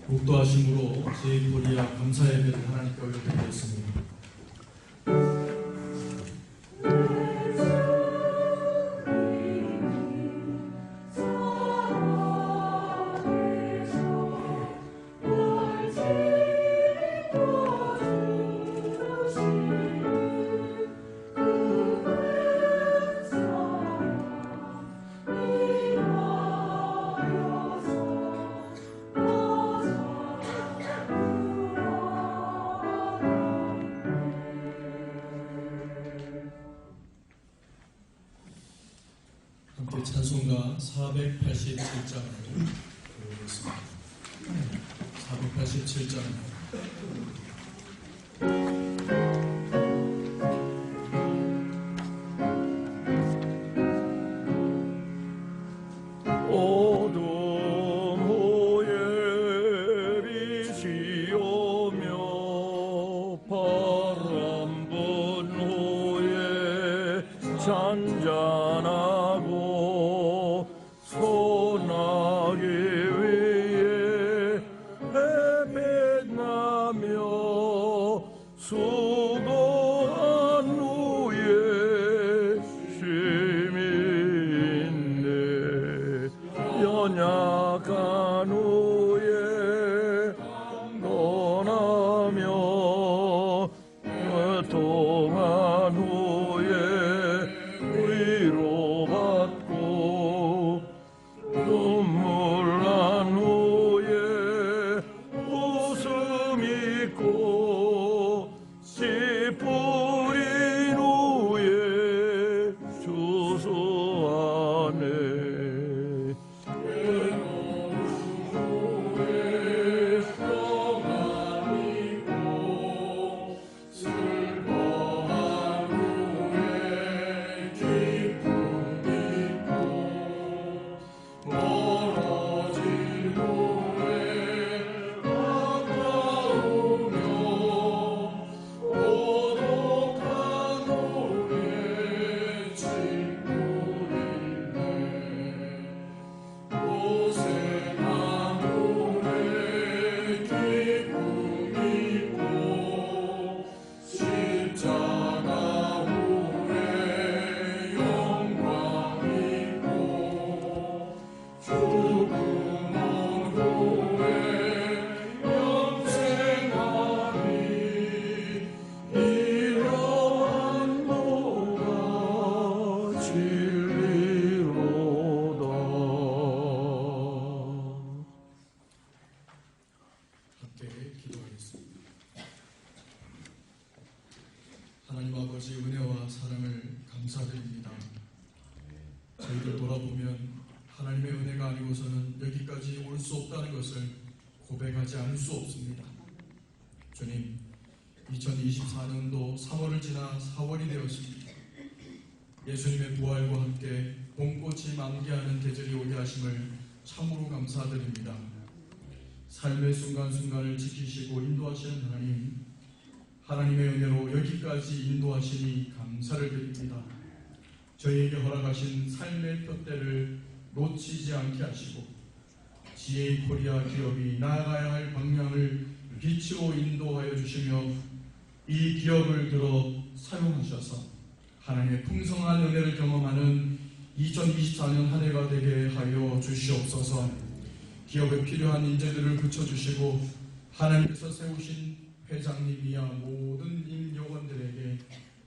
목도하심으로 제2코리아 감사예배를 하나님께 올려드리겠습니다. 함께 찬송가 487장을 부르겠습니다. 487장. 잔잔하고 소나기 위에 헤매나며 수고한 후에 쉼이 있네. 연약한 후에 떠나며 고통한 후에 위로받고 눈물 난 후에 웃음 있고 씨 뿌린 후에 주소하네. 외로운 후에 평안 있고 슬퍼한 후에 기쁨 있고 멀어진 후에 가까우며 고독한 후에 친구있네. 고생한 후에 기쁨 있고 십자가 후에 영광 있고 죽음은 후에 영생하니 이러한 도가 진리로다. 함께 기도하겠습니다. 하나님 아버지 은혜와 사랑을 감사드립니다. 저희들 돌아보면 하나님의 은혜가 아니고서는 여기까지 올 수 없다는 것을 고백하지 않을 수 없습니다. 주님, 2024년도 3월을 지나 4월이 되었습니다. 예수님의 부활과 함께 봄꽃이 만개하는 계절이 오게 하심을 참으로 감사드립니다. 삶의 순간순간을 지키시고 인도하시는 하나님, 하나님의 은혜로 여기까지 인도하시니 감사를 드립니다. 저희에게 허락하신 삶의 푯대를 놓치지 않게 하시고 제2코리아 기업이 나아가야 할 방향을 빛으로 인도하여 주시며 이 기업을 들어 사용하셔서 하나님의 풍성한 은혜를 경험하는 2024년 한 해가 되게 하여 주시옵소서. 기업에 필요한 인재들을 붙여주시고 하나님께서 세우신 회장님이야 모든 임요원들에게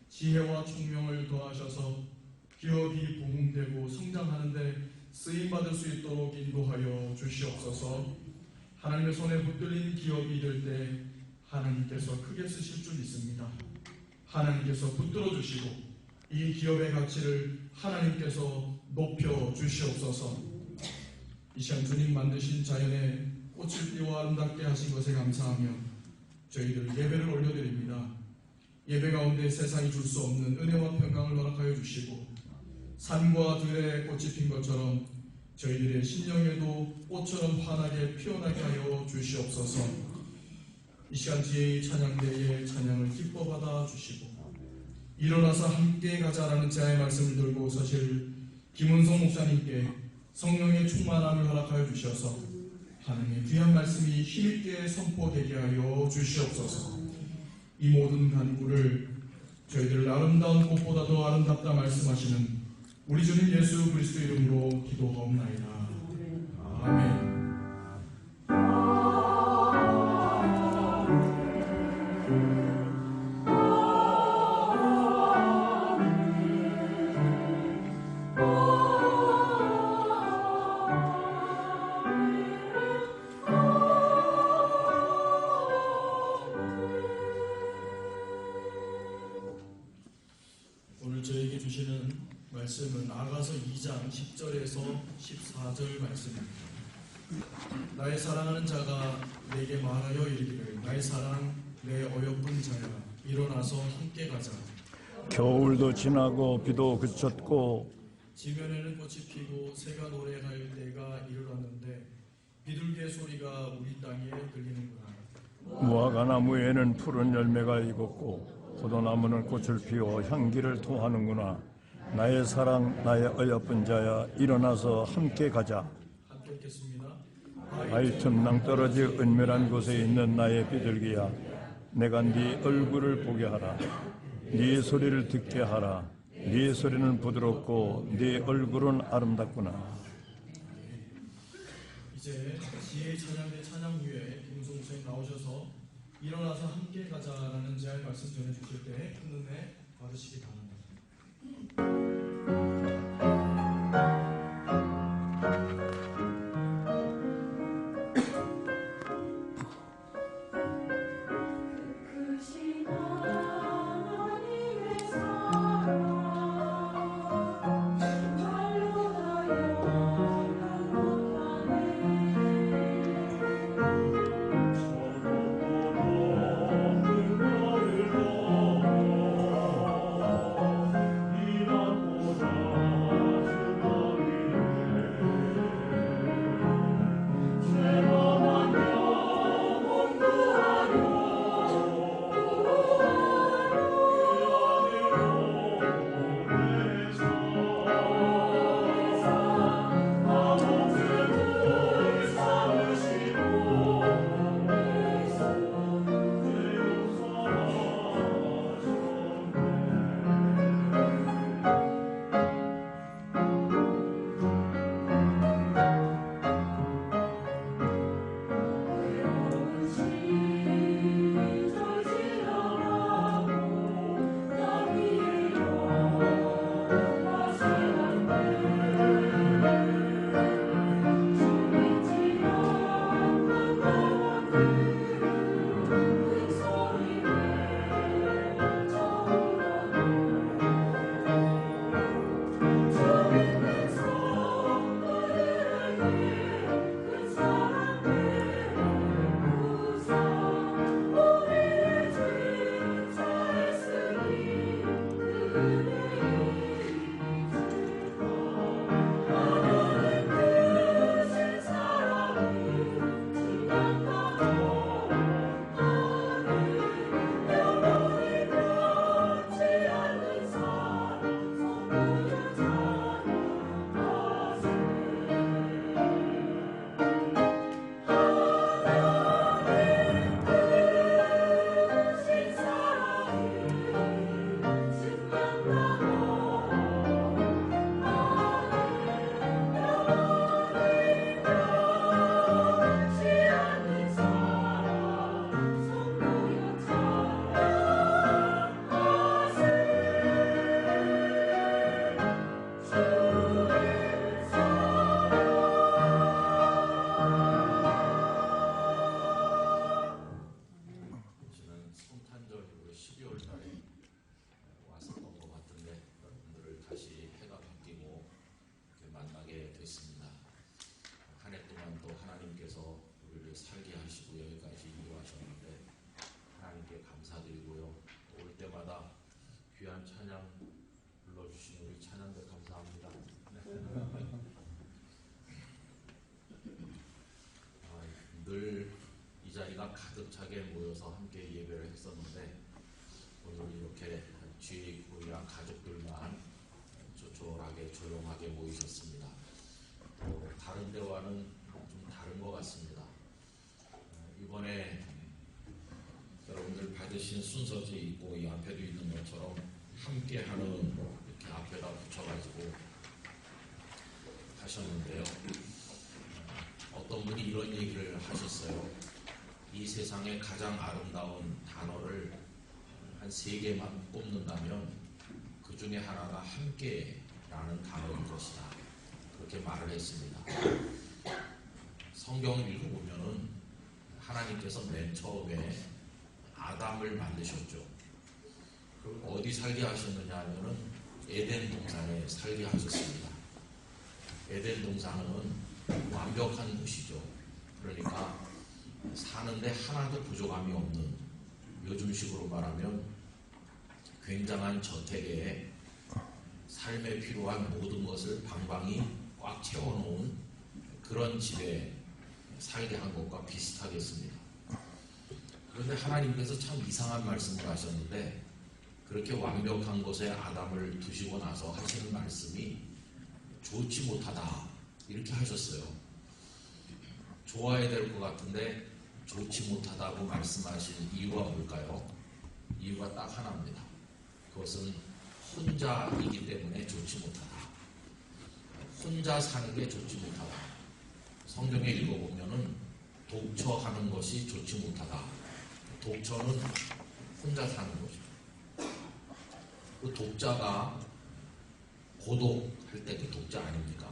지혜와 총명을 더하셔서 기업이 부흥되고 성장하는데 쓰임받을 수 있도록 인도하여 주시옵소서. 하나님의 손에 붙들린 기업이 될 때 하나님께서 크게 쓰실 줄 믿습니다. 하나님께서 붙들어 주시고 이 기업의 가치를 하나님께서 높여 주시옵소서. 이 시간 주님 만드신 자연의 꽃을 띄워 아름답게 하신 것에 감사하며 저희들 예배를 올려드립니다. 예배 가운데 세상이 줄 수 없는 은혜와 평강을 허락하여 주시고 산과 들에 꽃이 핀 것처럼 저희들의 심령에도 꽃처럼 환하게 피어나게 하여 주시옵소서. 이 시간 지혜의 찬양대의 찬양을 기뻐 받아 주시고 일어나서 함께 가자라는 자의 말씀을 들고 서실 김은성 목사님께 성령의 충만함을 허락하여 주셔서 하나님의 귀한 말씀이 힘있게 선포되게 하여 주시옵소서. 이 모든 간구를 저희들 아름다운 꽃보다 더 아름답다 말씀하시는 우리 주님 예수 그리스도 이름으로 기도하옵나이다. 아멘. 오늘 저에게 주시는 말씀은 아가서 2장 10절에서 14절 말씀입니다. 나의 사랑하는 자가 내게 말하여 이르기를 나의 사랑 내 어여쁜 자야 일어나서 함께 가자. 겨울도 지나고 비도 그쳤고 지면에는 꽃이 피고 새가 노래할 때가 이르렀는데 비둘기의 소리가 우리 땅에 들리는구나. 무화과 나무에는 푸른 열매가 익었고 포도나무는 꽃을 피워 향기를 토하는구나. 나의 사랑 나의 어여쁜 자야 일어나서 함께 가자. 함께 읽겠습니다. 바위 틈 낭떠러지 은밀한 곳에 있는 나의 비둘기야, 내가 네 얼굴을 보게 하라. 네 소리를 듣게 하라. 네 소리는 부드럽고 네 얼굴은 아름답구나. 이제 지혜의 찬양대 찬양 후에 김송생 나오셔서 일어나서 함께 가자라는 제할 말씀 전해주실 때 큰 은혜 받으시기 바랍니다. 가득 차게 모여서 함께 예배를 했었는데 오늘 이렇게 주위와 가족들만 조촐하게 조용하게 모이셨습니다. 다른 데와는 좀 다른 다른 것 같습니다. 이번에 여러분들 받으신 순서지 있고 이 앞에도 있는 것처럼 함께하는 이렇게 앞에다 붙여가지고 하셨는데요. 어떤 분이 이런 얘기를 하셨어요. 이 세상에 가장 아름다운 단어를 한 3개만 꼽는다면 그 중에 하나가 함께라는 단어일 것이다. 그렇게 말을 했습니다. 성경을 읽어보면은 하나님께서 맨 처음에 아담을 만드셨죠. 그럼 어디 살게 하셨느냐 하면은 에덴 동산에 살게 하셨습니다. 에덴 동산은 완벽한 곳이죠. 그러니까 사는데 하나도 부족함이 없는, 요즘식으로 말하면 굉장한 저택에 삶에 필요한 모든 것을 방방이 꽉 채워놓은 그런 집에 살게 한 것과 비슷하겠습니다. 그런데 하나님께서 참 이상한 말씀을 하셨는데, 그렇게 완벽한 곳에 아담을 두시고 나서 하시는 말씀이 좋지 못하다 이렇게 하셨어요. 좋아야 될 것 같은데 좋지 못하다고 말씀하신 이유가 뭘까요? 이유가 딱 하나입니다. 그것은 혼자이기 때문에 좋지 못하다. 혼자 사는 게 좋지 못하다. 성경에 읽어보면은 독처하는 것이 좋지 못하다. 독처는 혼자 사는 거죠. 그 독자가 고독할 때 그 독자 아닙니까?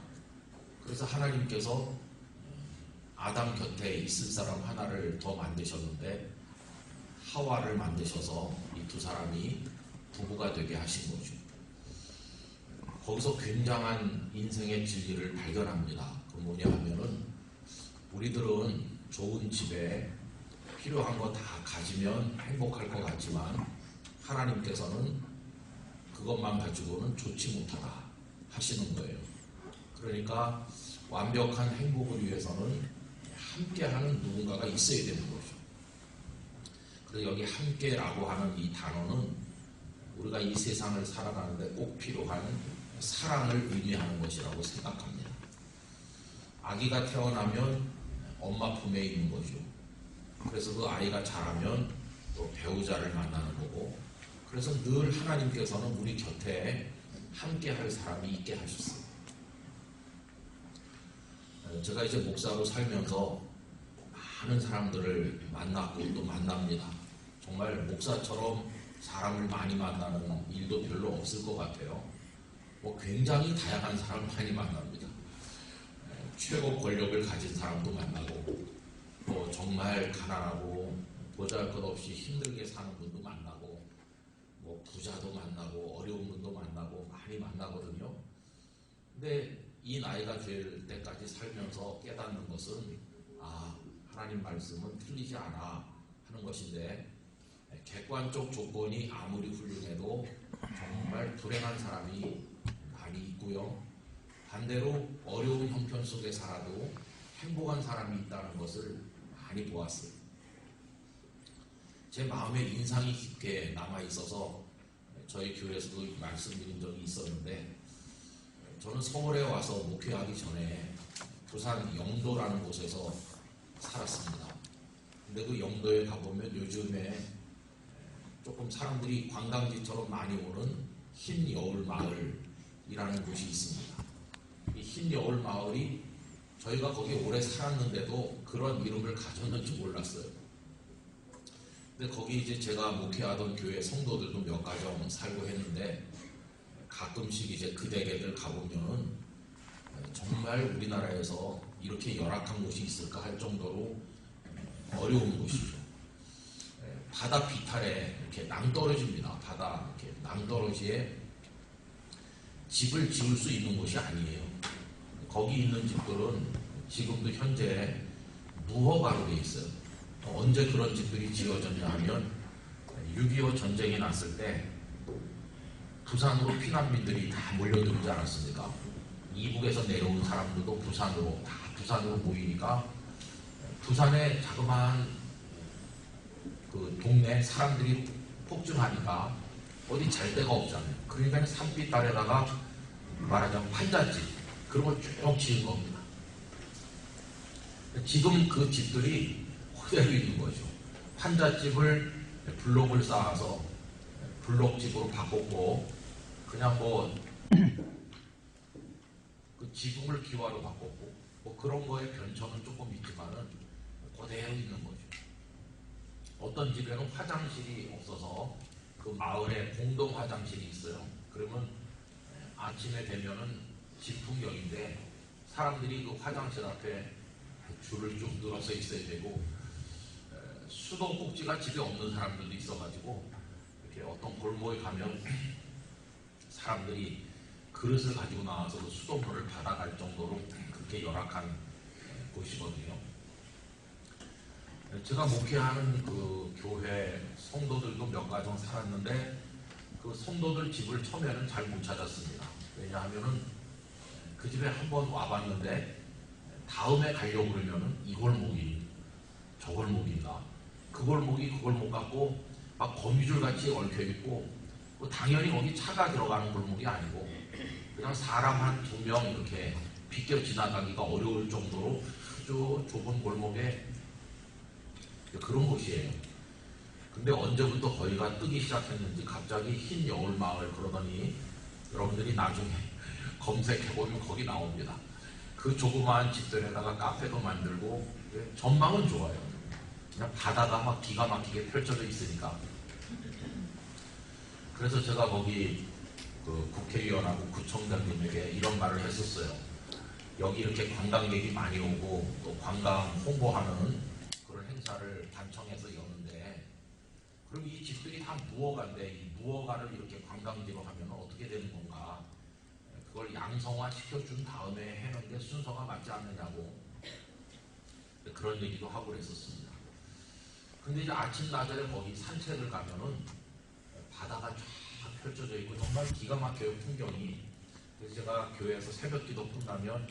그래서 하나님께서 아담 곁에 있을 사람 하나를 더 만드셨는데 하와를 만드셔서 이 두 사람이 부부가 되게 하신 거죠. 거기서 굉장한 인생의 진리를 발견합니다. 그 뭐냐 하면은 우리들은 좋은 집에 필요한 거 다 가지면 행복할 것 같지만 하나님께서는 그것만 가지고는 좋지 못하다 하시는 거예요. 그러니까 완벽한 행복을 위해서는 함께하는 누군가가 있어야 되는 거죠. 그래서 여기 함께라고 하는 이 단어는 우리가 이 세상을 살아가는데 꼭 필요한 사랑을 의미하는 것이라고 생각합니다. 아기가 태어나면 엄마 품에 있는 거죠. 그래서 그 아이가 자라면 또 배우자를 만나는 거고, 그래서 늘 하나님께서는 우리 곁에 함께 할 사람이 있게 하셨어요. 제가 이제 목사로 살면서 많은 사람들을 만났고 또 만납니다. 정말 목사처럼 사람을 많이 만나는 일도 별로 없을 것 같아요. 굉장히 다양한 사람을 많이 만납니다. 최고 권력을 가진 사람도 만나고, 또 정말 가난하고 보잘것없이 힘들게 사는 분도 만나고, 부자도 만나고 어려운 분도 만나고 많이 만나거든요. 근데 이 나이가 될 때까지 살면서 깨닫는 것은 하나님 말씀은 틀리지 않아 하는 것인데, 객관적 조건이 아무리 훌륭해도 정말 불행한 사람이 많이 있고요. 반대로 어려운 형편 속에 살아도 행복한 사람이 있다는 것을 많이 보았어요. 제 마음에 인상이 깊게 남아있어서 저희 교회에서도 말씀드린 적이 있었는데, 저는 서울에 와서 목회하기 전에 부산 영도라는 곳에서 살았습니다. 근데 그 영도에 가보면 요즘에 조금 사람들이 관광지처럼 많이 오는 흰여울마을이라는 곳이 있습니다. 이 흰여울마을이 저희가 거기 오래 살았는데도 그런 이름을 가졌는지 몰랐어요. 근데 거기 이제 제가 목회하던 교회 성도들도 몇 가정 살고 했는데, 가끔씩 이제 그 댁에들 가보면은 정말 우리나라에서 이렇게 열악한 곳이 있을까 할 정도로 어려운 곳이죠. 바다 비탈에 이렇게 낭떠러지입니다. 바다 이렇게 낭떠러지에 집을 지을 수 있는 곳이 아니에요. 거기 있는 집들은 지금도 현재 무허가로 돼 있어요. 언제 그런 집들이 지어졌냐 하면 6.25 전쟁이 났을 때 부산으로 피난민들이 다 몰려들지 않았습니까? 이북에서 내려온 사람들도 부산으로 모이니까 부산의 자그마한 그 동네 사람들이 폭증하니까 어디 잘 데가 없잖아요. 그러니까 산빛 아래다가 말하자면 판잣집 그런 걸 쭉 지은 겁니다. 지금 그 집들이 그대로 있는 거죠. 환자집을 블록을 쌓아서 블록집으로 바꿨고, 그냥 뭐 그 지붕을 기와로 바꿨고, 뭐 그런 거에 변천은 조금 있지만은 그대로 있는 거죠. 어떤 집에는 화장실이 없어서 그 마을에 공동 화장실이 있어요. 그러면 아침에 되면은 진풍경인데 사람들이 그 화장실 앞에 줄을 쭉 늘어서 있어야 되고, 수도꼭지가 집에 없는 사람들도 있어가지고 이렇게 어떤 골목에 가면 사람들이 그릇을 가지고 나와서 그 수돗물을 받아갈 정도로 그렇게 열악한 곳이거든요. 제가 목회하는 그 교회 성도들도 몇 가정 살았는데 그 성도들 집을 처음에는 잘 못 찾았습니다. 왜냐하면은 그 집에 한번 와봤는데 다음에 가려고 그러면은 이 골목이 저 골목인가, 그 골목이 그 골목 같고 막 거미줄 같이 얽혀 있고, 당연히 거기 차가 들어가는 골목이 아니고 그냥 사람 한 2명 이렇게 비껴 지나가기가 어려울 정도로 아주 좁은 골목에 그런 곳이에요. 근데 언제부터 거기가 뜨기 시작했는지 갑자기 흰 여울 마을 그러더니 여러분들이 나중에 검색해보면 거기 나옵니다. 그 조그마한 집들에다가 카페도 만들고 전망은 좋아요. 그냥 바다가 막 기가 막히게 펼쳐져 있으니까. 그래서 제가 거기 그 국회의원하고 구청장님에게 이런 말을 했었어요. 여기 이렇게 관광객이 많이 오고 또 관광 홍보하는 그런 행사를 단청에서 여는데, 그럼 이 집들이 다 무허가인데 이 무허가를 이렇게 관광지로 하면 어떻게 되는 건가? 그걸 양성화 시켜준 다음에 해는 게 순서가 맞지 않느냐고 그런 얘기도 하고 그랬었습니다. 근데 이제 아침 낮에 거기 산책을 가면은 바다가 쫙 펼쳐져 있고 정말 기가 막혀요, 풍경이. 그래서 제가 교회에서 새벽 기도 끝나면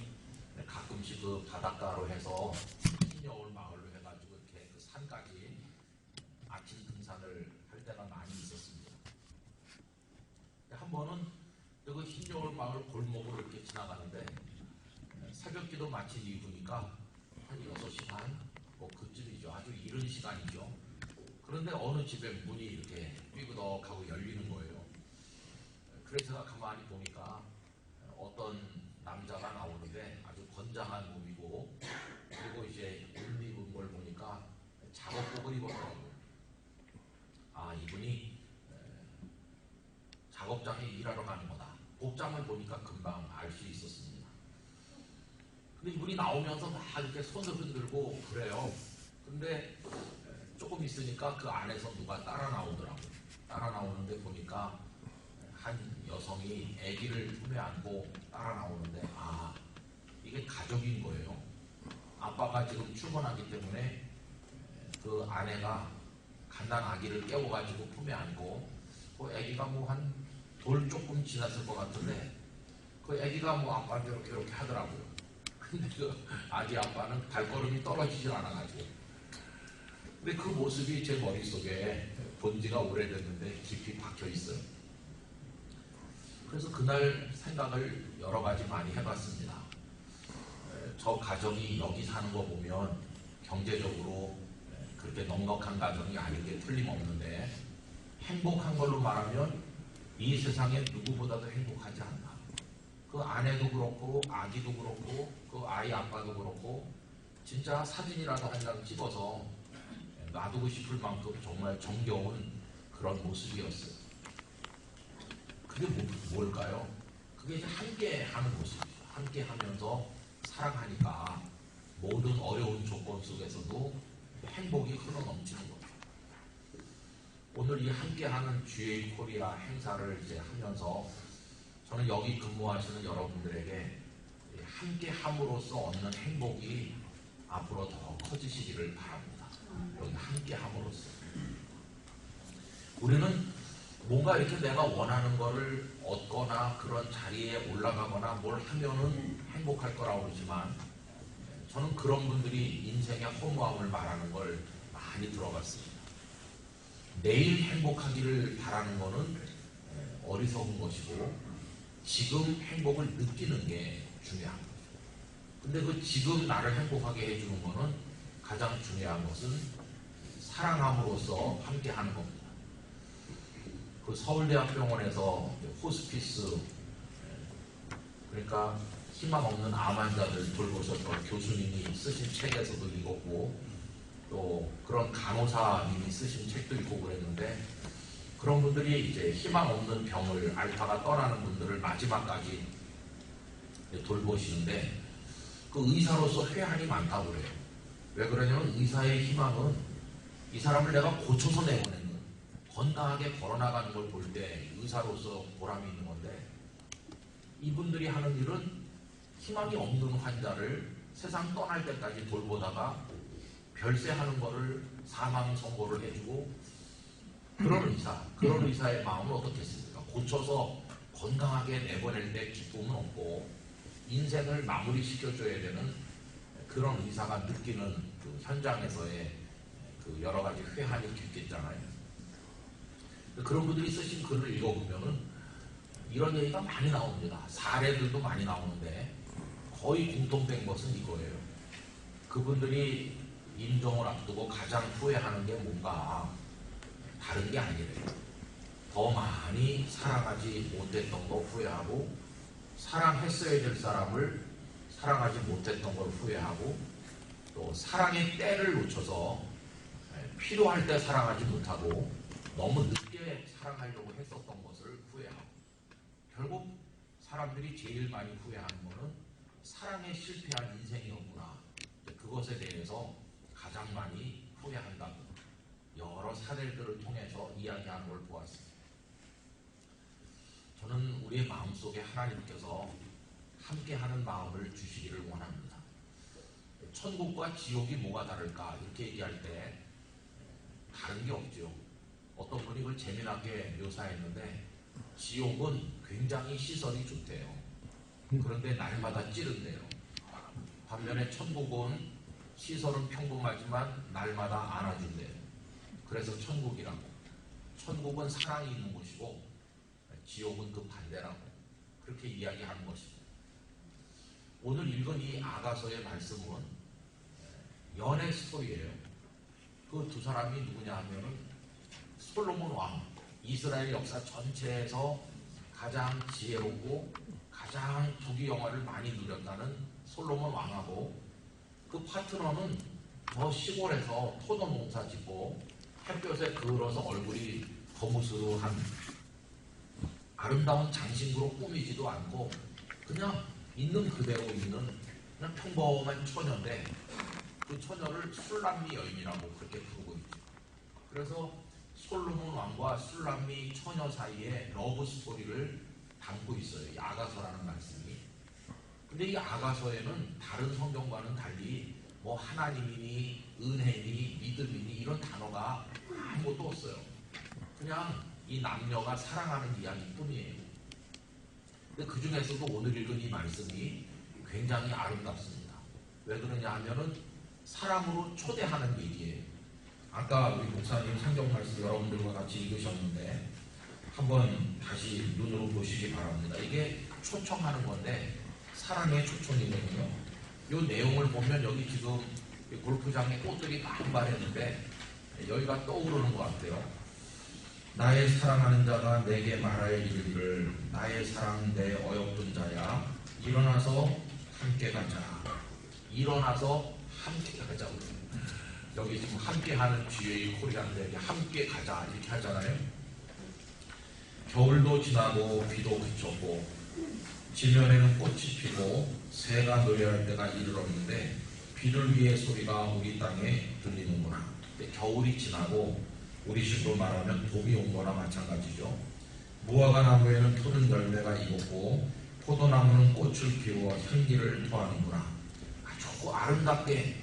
가끔씩 그 바닷가로 해서 흰여울 마을로 해가지고 이렇게 그 산까지 아침 등산을 할 때가 많이 있었습니다. 한 번은 그 흰여울 마을 골목으로 이렇게 지나가는데 새벽 기도 마친 이후니까 한 6시 반? 뭐 그쯤이죠. 아주 이른 시간이죠. 그런데 어느 집에 문이 이렇게 삐그덕하고 열리는 거예요. 그래서 제가 가만히 보니까 어떤 남자가 나오는데 아주 건장한 몸이고, 그리고 이제 옷 입은 걸 보니까 작업복을 입었더라고요. 아, 이분이 작업장에 일하러 가는 거다. 복장을 보니까 금방 알 수 있었습니다. 근데 이분이 나오면서 막 이렇게 손을 흔들고 그래요. 근데 조금 있으니까 그 안에서 누가 따라 나오더라고요. 따라 나오는데 보니까 한 여성이 아기를 품에 안고 따라 나오는데, 아, 이게 가족인 거예요. 아빠가 지금 출근하기 때문에 그 아내가 갓난 아기를 깨워가지고 품에 안고, 그 아기가 뭐 한 돌 조금 지났을 것 같은데 그 아기가 뭐 아빠한테 이렇게 하더라고요. 근데 그 아기 아빠는 발걸음이 떨어지질 않아가지고, 근데 그 모습이 제 머릿속에 본 지가 오래됐는데 깊이 박혀 있어요. 그래서 그날 생각을 여러 가지 많이 해봤습니다. 저 가정이 여기 사는 거 보면 경제적으로 그렇게 넉넉한 가정이 아닌 게 틀림없는데, 행복한 걸로 말하면 이 세상에 누구보다도 행복하지 않나. 그 아내도 그렇고 아기도 그렇고 그 아이 아빠도 그렇고 진짜 사진이라도 한 장 찍어서 놔두고 싶을 만큼 정말 정겨운 그런 모습이었어요. 그게 뭘까요? 그게 이제 함께 하는 모습이죠. 함께 하면서 사랑하니까 모든 어려운 조건 속에서도 행복이 흘러넘치는 거죠. 오늘 이 함께하는 GA 코리아 행사를 이제 하면서 저는 여기 근무하시는 여러분들에게 함께함으로써 얻는 행복이 앞으로 더 커지시기를 바랍니다. 여기 함께함으로써 우리는 뭔가 이렇게 내가 원하는 거를 얻거나 그런 자리에 올라가거나 뭘 하면은 행복할 거라고 그러지만, 저는 그런 분들이 인생의 허무함을 말하는 걸 많이 들어봤습니다. 내일 행복하기를 바라는 거는 어리석은 것이고 지금 행복을 느끼는 게 중요한 거죠. 근데 그 지금 나를 행복하게 해주는 거는 가장 중요한 것은 사랑함으로써 함께 하는 겁니다. 그 서울대학병원에서 호스피스, 그러니까 희망 없는 암 환자들 돌보셨던 교수님이 쓰신 책에서도 읽었고, 또 그런 간호사님이 쓰신 책도 읽고 그랬는데, 그런 분들이 이제 희망 없는 병을 앓다가 떠나는 분들을 마지막까지 돌보시는데, 그 의사로서 회한이 많다고 그래요. 왜 그러냐면 의사의 희망은 이 사람을 내가 고쳐서 내보내는, 건강하게 걸어나가는 걸 볼 때 의사로서 보람이 있는 건데, 이분들이 하는 일은 희망이 없는 환자를 세상 떠날 때까지 돌보다가 별세하는 거를 사망 선고를 해주고, 그런 의사의 마음은 어떻겠습니까? 고쳐서 건강하게 내보낼 때 기쁨은 없고 인생을 마무리 시켜줘야 되는 그런 의사가 느끼는 그 현장에서의 그 여러 가지 회한이 있겠잖아요. 그런 분들이 쓰신 글을 읽어보면은 이런 얘기가 많이 나옵니다. 사례들도 많이 나오는데 거의 공통된 것은 이거예요. 그분들이 임종을 앞두고 가장 후회하는 게 뭔가 다른 게 아니래요. 더 많이 사랑하지 못했던 거 후회하고, 사랑했어야 될 사람을 사랑하지 못했던 걸 후회하고, 또 사랑의 때를 놓쳐서 필요할 때 사랑하지 못하고 너무 늦게 사랑하려고 했었던 것을 후회하고, 결국 사람들이 제일 많이 후회하는 것은 사랑에 실패한 인생이었구나, 그것에 대해서 가장 많이 후회한다고 여러 사례들을 통해서 이야기하는 걸 보았습니다. 저는 우리의 마음속에 하나님께서 함께하는 마음을 주시기를 원합니다. 천국과 지옥이 뭐가 다를까 이렇게 얘기할 때 다른 게 없죠. 어떤 분이 그걸 재미나게 묘사했는데, 지옥은 굉장히 시설이 좋대요. 그런데 날마다 찌른대요. 반면에 천국은 시설은 평범하지만 날마다 안아준대요. 그래서 천국이라고. 천국은 사랑이 있는 곳이고 지옥은 그 반대라고 그렇게 이야기하는 것입니다. 오늘 읽은 이 아가서의 말씀은 연애 스토리예요. 그 두 사람이 누구냐 하면은 솔로몬 왕, 이스라엘 역사 전체에서 가장 지혜롭고 가장 부귀 영화를 많이 누렸다는 솔로몬 왕하고, 그 파트너는 저 시골에서 토도 농사 짓고 햇볕에 그을어서 얼굴이 거무스한 아름다운 장신구로 꾸미지도 않고 그냥 있는 그대로 있는 그냥 평범한 처녀인데, 그 처녀를 술람미 여인이라고 그렇게 부르고 있죠. 그래서 솔로몬 왕과 술람미 처녀 사이에 러브 스토리를 담고 있어요. 이 아가서라는 말씀이. 근데 이 아가서에는 다른 성경과는 달리 뭐 하나님이니 은혜니 믿음이니 이런 단어가 아무것도 없어요. 그냥 이 남녀가 사랑하는 이야기뿐이에요. 근데 그 중에서도 오늘 읽은 이 말씀이 굉장히 아름답습니다. 왜 그러냐 하면은 사랑으로 초대하는 얘기예요. 아까 우리 목사님 성경 말씀 여러분들과 같이 읽으셨는데 한번 다시 눈으로 보시기 바랍니다. 이게 초청하는 건데 사랑의 초청이거든요. 이 내용을 보면 여기 지금 골프장에 꽃들이 만발했는데 여기가 떠오르는 것 같아요. 나의 사랑하는 자가 내게 말하여 이르기를 나의 사랑 내 어여쁜 자야 일어나서 함께 가자. 일어나서 함께 가자. 여기 지금 함께하는 뒤에 코리안데 함께 가자 이렇게 하잖아요. 겨울도 지나고 비도 그쳤고 지면에는 꽃이 피고 새가 노래할 때가 이르렀는데 비를 위해 소리가 우리 땅에 들리는구나. 겨울이 지나고 우리 식으로 말하면 봄이 온 거나 마찬가지죠. 무화과 나무에는 푸른 열매가 익었고 포도나무는 꽃을 피워 향기를 토하는구나. 아주 아름답게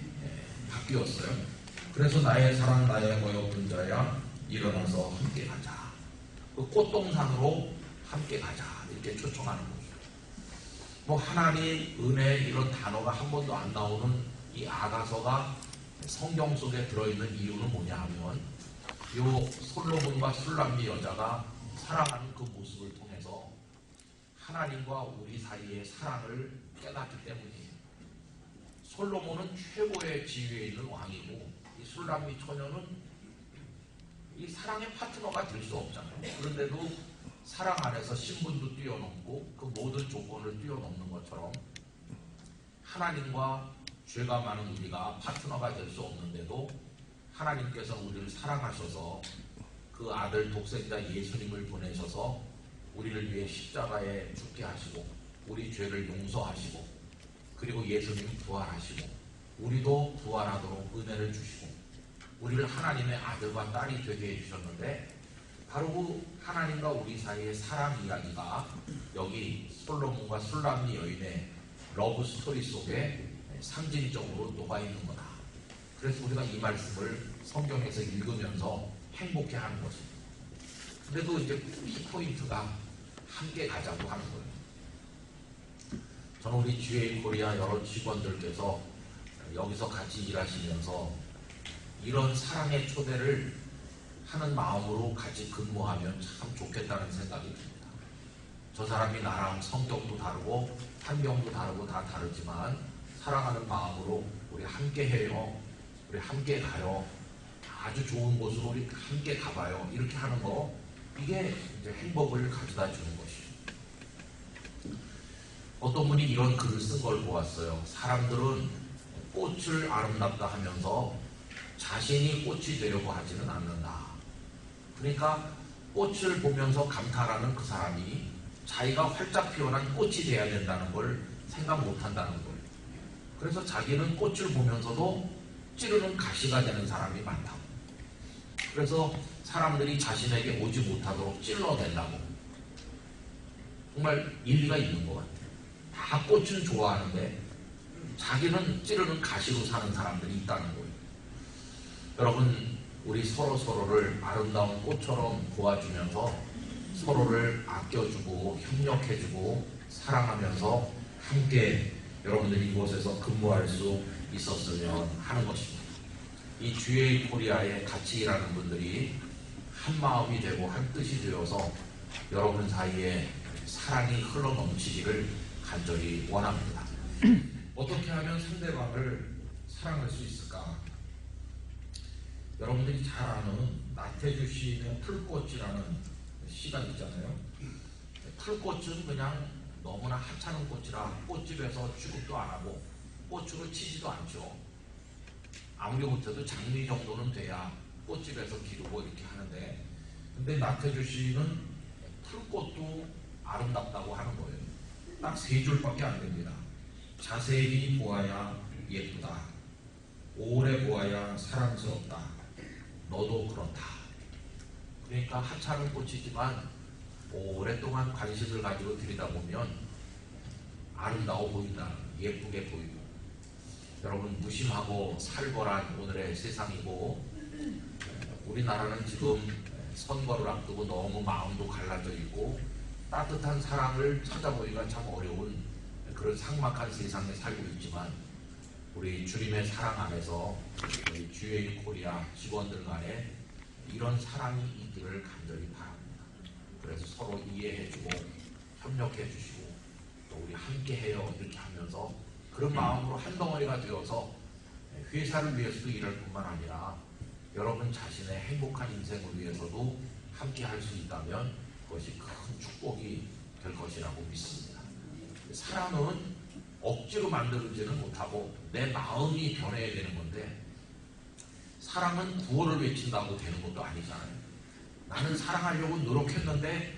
바뀌었어요. 그래서 나의 사랑 나의 어여쁜 자야 일어나서 함께 가자. 그 꽃동산으로 함께 가자 이렇게 초청하는 거죠. 뭐 하나님, 은혜 이런 단어가 한 번도 안 나오는 이 아가서가 성경 속에 들어있는 이유는 뭐냐 하면 요 솔로몬과 술람미 여자가 사랑하는 그 모습을 통해서 하나님과 우리 사이의 사랑을 깨닫기 때문이에요. 솔로몬은 최고의 지위에 있는 왕이고 이 술람미 처녀는 이 사랑의 파트너가 될 수 없잖아요. 그런데도 사랑 안에서 신분도 뛰어넘고 그 모든 조건을 뛰어넘는 것처럼 하나님과 죄가 많은 우리가 파트너가 될 수 없는데도 하나님께서 우리를 사랑하셔서 그 아들 독생자 예수님을 보내셔서 우리를 위해 십자가에 죽게 하시고 우리 죄를 용서하시고 그리고 예수님 부활하시고 우리도 부활하도록 은혜를 주시고 우리를 하나님의 아들과 딸이 되게 해주셨는데 바로 그 하나님과 우리 사이의 사랑 이야기가 여기 솔로몬과 술람미 여인의 러브 스토리 속에 상징적으로 녹아있는 거다. 그래서 우리가 이 말씀을 성경에서 읽으면서 행복해하는 것입니다. 그래도 이제 키포인트가 함께 가자고 하는 거예요. 저는 우리 GA 코리아 여러 직원들께서 여기서 같이 일하시면서 이런 사랑의 초대를 하는 마음으로 같이 근무하면 참 좋겠다는 생각이 듭니다. 저 사람이 나랑 성격도 다르고 환경도 다르고 다 다르지만 사랑하는 마음으로 우리 함께 해요. 우리 함께 가요. 아주 좋은 곳으로 우리 함께 가봐요. 이렇게 하는 거 이게 이제 행복을 가져다 주는 것이죠. 어떤 분이 이런 글을 쓴 걸 보았어요. 사람들은 꽃을 아름답다 하면서 자신이 꽃이 되려고 하지는 않는다. 그러니까 꽃을 보면서 감탄하는 그 사람이 자기가 활짝 피어난 꽃이 돼야 된다는 걸 생각 못 한다는 거예요. 그래서 자기는 꽃을 보면서도 찌르는 가시가 되는 사람이 많다고. 그래서 사람들이 자신에게 오지 못하도록 찔러댄다고. 정말 일리가 있는 것 같아요. 다 꽃은 좋아하는데 자기는 찌르는 가시로 사는 사람들이 있다는 거예요. 여러분, 우리 서로를 아름다운 꽃처럼 도와주면서 서로를 아껴주고 협력해주고 사랑하면서 함께 여러분들이 이곳에서 근무할 수 있었으면 하는 것입니다. 이 GA 코리아에 같이 일하는 분들이 한 마음이 되고 한 뜻이 되어서 여러분 사이에 사랑이 흘러넘치기를 간절히 원합니다. 어떻게 하면 상대방을 사랑할 수 있을까? 여러분들이 잘 아는 나태주 시인의 풀꽃이라는 시가 있잖아요. 풀꽃은 그냥 너무나 하찮은 꽃이라 꽃집에서 취급도 안 하고 꽃으로 치지도 않죠. 아무리 못해도 장미 정도는 돼야 꽃집에서 기르고 이렇게 하는데, 근데 나태주 시인은 풀꽃도 아름답다고 하는 거예요. 딱 세 줄밖에 안 됩니다. 자세히 보아야 예쁘다. 오래 보아야 사랑스럽다. 너도 그렇다. 그러니까 하찮은 꽃이지만 오랫동안 관심을 가지고 들여다보면 아름다워 보인다. 예쁘게 보이고. 여러분, 무심하고 살벌한 오늘의 세상이고, 우리나라는 지금 선거를 앞두고 너무 마음도 갈라져 있고 따뜻한 사랑을 찾아보기가 참 어려운 그런 삭막한 세상에 살고 있지만, 우리 주님의 사랑 안에서 우리 GA 코리아 직원들 간에 이런 사랑이 있기를 간절히 바랍니다. 그래서 서로 이해해주고 협력해 주시고 또 우리 함께해요 이렇게 하면서 그런 마음으로 한 덩어리가 되어서 회사를 위해서도 일할 뿐만 아니라 여러분 자신의 행복한 인생을 위해서도 함께 할 수 있다면 그것이 큰 축복이 될 것이라고 믿습니다. 사랑은 억지로 만들지는 못하고 내 마음이 변해야 되는 건데, 사랑은 구호를 외친다고 되는 것도 아니잖아요. 나는 사랑하려고 노력했는데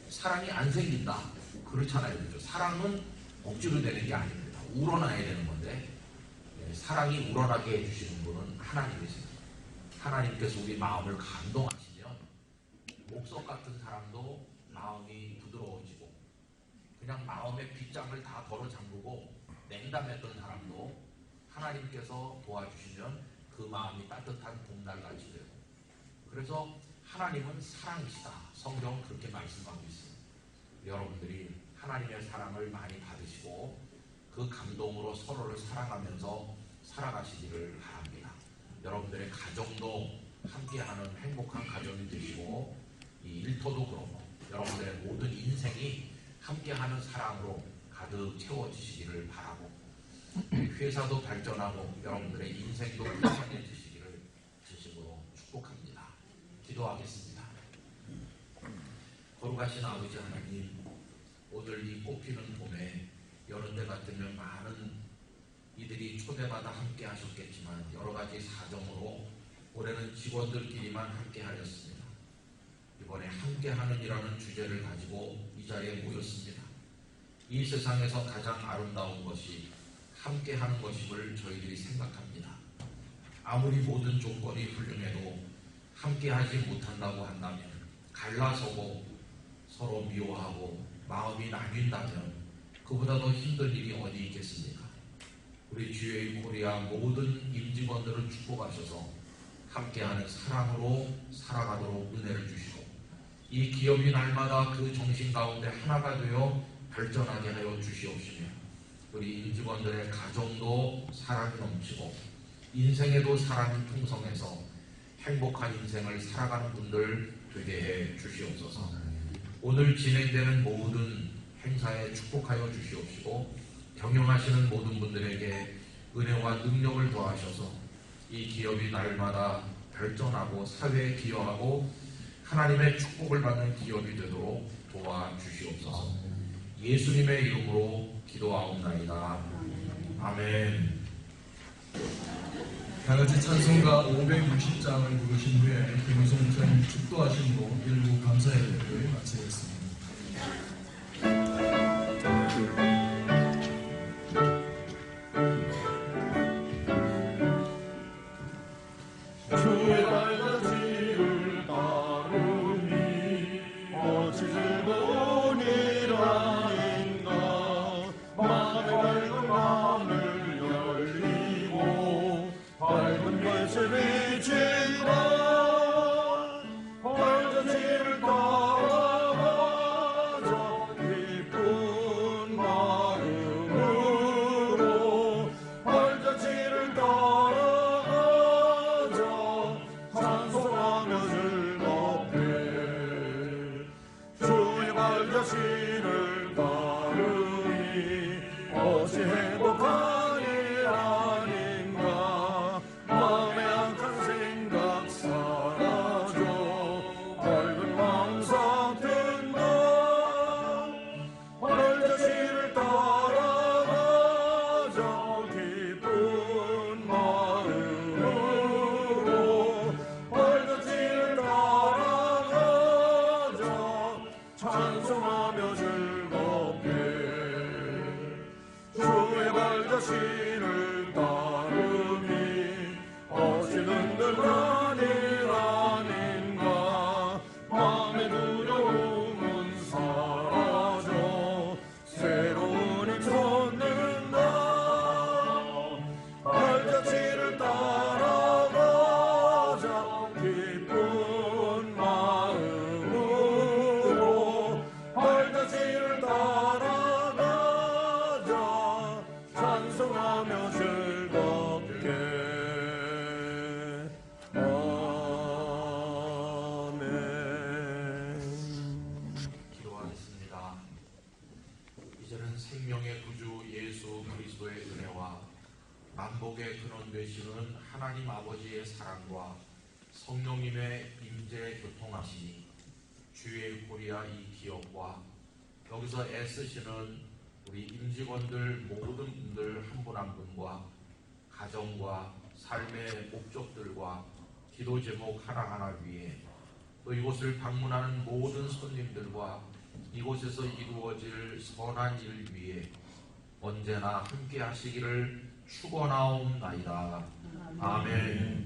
사랑이 안 생긴다. 그렇잖아요. 그렇죠? 사랑은 억지로 되는 게 아닙니다. 우러나야 되는 건데, 사랑이 우러나게 해주시는 분은 하나님이세요. 하나님께서 우리 마음을 감동하시면 목석 같은 사람도 마음이 부드러워지고, 그냥 마음의 빗장을 다 덜어 잠그고 냉담했던 사람도 하나님께서 도와주시면 그 마음이 따뜻한 봄날같이 되고. 그래서 하나님은 사랑이시다. 성경은 그렇게 말씀하고 있습니다. 여러분들이 하나님의 사랑을 많이 받으시고 그 감동으로 서로를 사랑하면서 살아가시기를 바랍니다. 여러분들의 가정도 함께하는 행복한 가정이 되시고, 이 일터도 그렇고 여러분들의 모든 인생이 함께하는 사랑으로 가득 채워지시기를 바라고, 회사도 발전하고 여러분들의 인생도 풍성해지시기를 진심으로 축복합니다. 기도하겠습니다. 거룩하신 아버지 하나님, 오늘 이 꽃피는 봄에 여느 때 같으면 많은 이들이 초대받아 함께 하셨겠지만 여러 가지 사정으로 올해는 직원들끼리만 함께 하였습니다. 이번에 함께하는 이라는 주제를 가지고 이 자리에 모였습니다. 이 세상에서 가장 아름다운 것이 함께하는 것임을 저희들이 생각합니다. 아무리 모든 조건이 훌륭해도 함께하지 못한다고 한다면, 갈라서고 서로 미워하고 마음이 나뉜다면 그보다 더 힘든 일이 어디 있겠습니까? 우리 GA 코리아 모든 임직원들을 축복하셔서 함께하는 사랑으로 살아가도록 은혜를 주시고, 이 기업이 날마다 그 정신 가운데 하나가 되어 발전하게 하여 주시옵시며, 우리 임직원들의 가정도 사랑이 넘치고 인생에도 사랑이 풍성해서 행복한 인생을 살아가는 분들 되게 해 주시옵소서. 오늘 진행되는 모든 행사에 축복하여 주시옵시고, 경영하시는 모든 분들에게 은혜와 능력을 더하셔서 이 기업이 날마다 발전하고 사회에 기여하고 하나님의 축복을 받는 기업이 되도록 도와주시옵소서. 예수님의 이름으로 기도하옵나이다. 아멘. 다같이 찬송가 560장을 부르신 후에 김우성 목사님 축도하신 후 일부 감사 예배를 마치겠습니다. 주의 발자취를 따르니 어찌 즐거운 일 아닌가. 마음의 밝은 하늘 열리고 밝은 별빛이 비친다. 발자취를 따라가자 기쁜 마음으로. 발자취를 따라가자 찬송하며 즐겁게. 주의 발자취를 따르니 어찌 행복한 일 아닌가. 마음의 악한 생각 사라져 밝은 마음 삭든다. 발자취를 따라가자 기쁜 마음으로. 발자취를 따라가자 찬송하며 즐겁게. 주의 발자취를 따르니 어찌 든든한 일 아닌가. 마음의 두려움은 사라져 새로운 힘 솟는다. 발자취를 따라가자 기쁜 마음으로. 발자취를 따라가자 찬송하며 즐겁게. 아멘. 기도하겠습니다. 이제는 생명의 구주 예수 그리스도의 은혜와 만복의 근원 되시는 하나님 아버지의 사랑과 성령님의 임재 교통하심이 주의 코리아 이 기업과 여기서 애쓰시는 우리 임직원들 모든 분들 한 분 한 분과 가정과 삶의 목적들과 기도 제목 하나하나 위에, 또 이곳을 방문하는 모든 손님들과 이곳에서 이루어질 선한 일 위에 언제나 함께 하시기를 축원하옵나이다. 아멘.